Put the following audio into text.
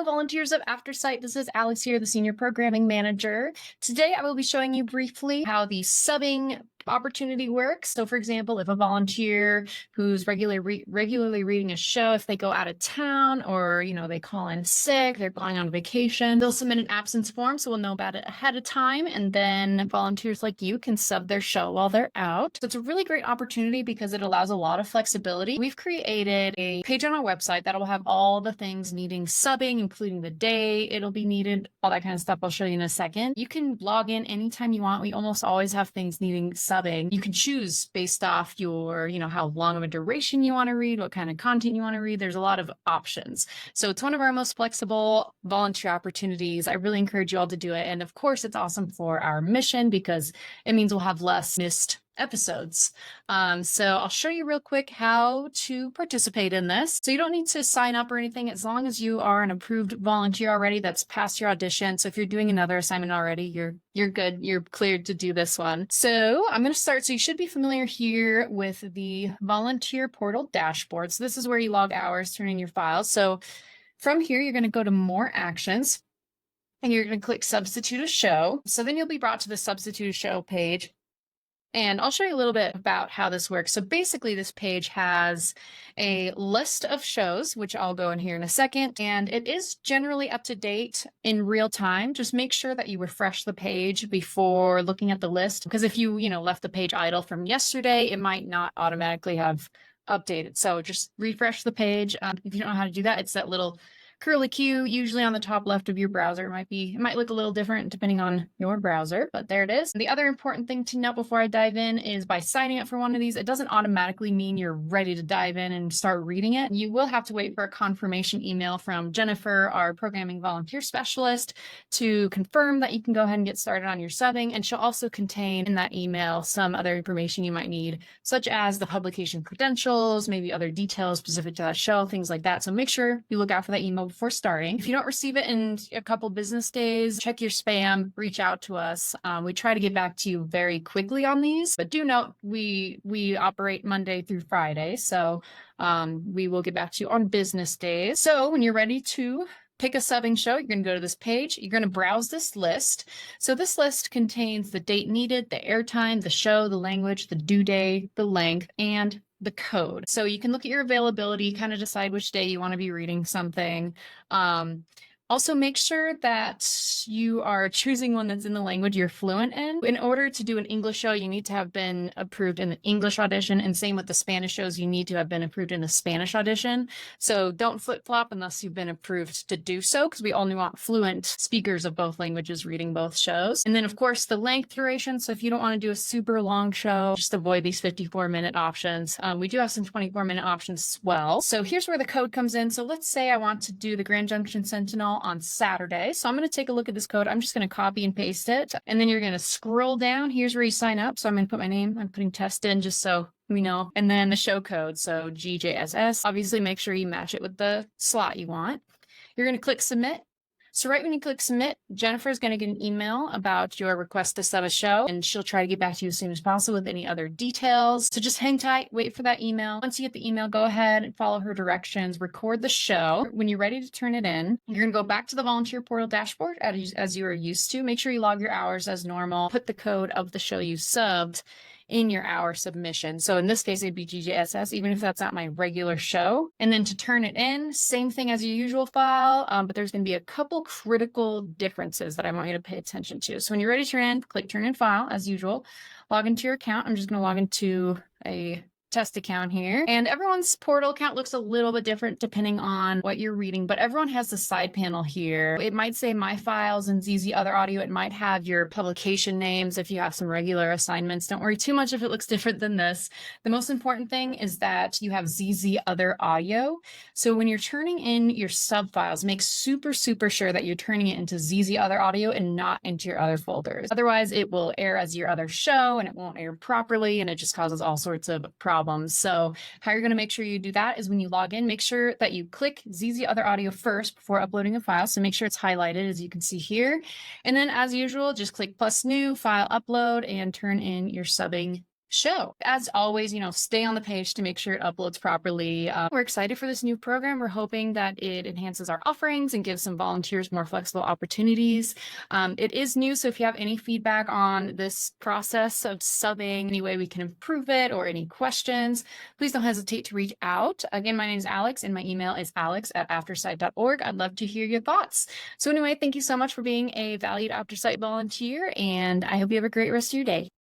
Hello, volunteers of Aftersight. This is Alex here, the Senior Programming Manager. Today, I will be showing you briefly how the subbing opportunity works. So, for example, if a volunteer who's regularly reading a show, if they go out of town or, they call in sick, they're going on vacation, they'll submit an absence form, so we'll know about it ahead of time. And then volunteers like you can sub their show while they're out. So it's a really great opportunity because it allows a lot of flexibility. We've created a page on our website that will have all the things needing subbing, including the day it'll be needed, all that kind of stuff I'll show you in a second. You can log in anytime you want. We almost always have things needing subbing. You can choose based off your, how long of a duration you want to read, what kind of content you want to read. There's a lot of options. So it's one of our most flexible volunteer opportunities. I really encourage you all to do it. And of course, it's awesome for our mission because it means we'll have less missed episodes. So I'll show you real quick how to participate in this. So you don't need to sign up or anything as long as you are an approved volunteer already that's passed your audition. So if you're doing another assignment already, you're good. You're cleared to do this one. So I'm going to start. So you should be familiar here with the volunteer portal dashboard. So this is where you log hours, turn in your files. So from here, you're going to go to more actions and you're going to click substitute a show. So then you'll be brought to the substitute a show page. And I'll show you a little bit about how this works. So basically this page has a list of shows, which I'll go in here in a second, and it is generally up to date in real time. Just make sure that you refresh the page before looking at the list, because if you, left the page idle from yesterday, it might not automatically have updated. So just refresh the page. If you don't know how to do that, it's that little curly Q, usually on the top left of your browser. It might look a little different depending on your browser, but there it is. The other important thing to note before I dive in is by signing up for one of these, it doesn't automatically mean you're ready to dive in and start reading it. You will have to wait for a confirmation email from Jennifer, our programming volunteer specialist, to confirm that you can go ahead and get started on your subbing. And she'll also contain in that email some other information you might need, such as the publication credentials, maybe other details specific to that show, things like that. So make sure you look out for that email before starting. If you don't receive it in a couple business days, check your spam, reach out to us. We try to get back to you very quickly on these, but do note we operate Monday through Friday, so we will get back to you on business days. So when you're ready to pick a subbing show, you're going to go to this page. You're going to browse this list. So this list contains the date needed, the airtime, the show, the language, the due date, the length, and the code. So you can look at your availability, kind of decide which day you want to be reading something. Also, make sure that you are choosing one that's in the language you're fluent in. In order to do an English show, you need to have been approved in the English audition, and same with the Spanish shows, you need to have been approved in the Spanish audition. So don't flip-flop unless you've been approved to do so, because we only want fluent speakers of both languages reading both shows. And then, of course, the length duration. So if you don't want to do a super long show, just avoid these 54-minute options. We do have some 24-minute options as well. So here's where the code comes in. So let's say I want to do the Grand Junction Sentinel on Saturday. So I'm going to take a look at this code. I'm just going to copy and paste it. And then you're going to scroll down. Here's where you sign up. So I'm going to put my name. I'm putting test in just so we know. And then the show code. So GJSS. Obviously, make sure you match it with the slot you want. You're going to click submit. So right when you click submit, Jennifer is going to get an email about your request to sub a show, and she'll try to get back to you as soon as possible with any other details. So just hang tight, wait for that email. Once you get the email, go ahead and follow her directions, record the show. When you're ready to turn it in, you're going to go back to the volunteer portal dashboard as you are used to. Make sure you log your hours as normal. Put the code of the show you subbed in your hour submission. So in this case, it'd be GJSS, even if that's not my regular show. And then to turn it in, same thing as your usual file, but there's going to be a couple critical differences that I want you to pay attention to. So when you're ready to turn in, click turn in file as usual, log into your account. I'm just going to log into a test account here, and everyone's portal account looks a little bit different depending on what you're reading, but everyone has the side panel here. It might say my files and ZZ other audio. It might have your publication names if you have some regular assignments. Don't worry too much if it looks different than this. The most important thing is that you have ZZ other audio. So when you're turning in your sub files, make super sure that you're turning it into ZZ other audio and not into your other folders. Otherwise it will air as your other show and it won't air properly, and it just causes all sorts of problems. So how you're going to make sure you do that is when you log in, make sure that you click ZZ Other Audio first before uploading a file. So make sure it's highlighted as you can see here. And then as usual, just click plus new, file upload, and turn in your subbing show. As always, stay on the page to make sure it uploads properly. We're excited for this new program. We're hoping that it enhances our offerings and gives some volunteers more flexible opportunities. It is new, so if you have any feedback on this process of subbing, any way we can improve it, or any questions, please don't hesitate to reach out. Again, my name is Alex, and my email is alex@aftersight.org. I'd love to hear your thoughts. So anyway, thank you so much for being a valued Aftersight volunteer, and I hope you have a great rest of your day.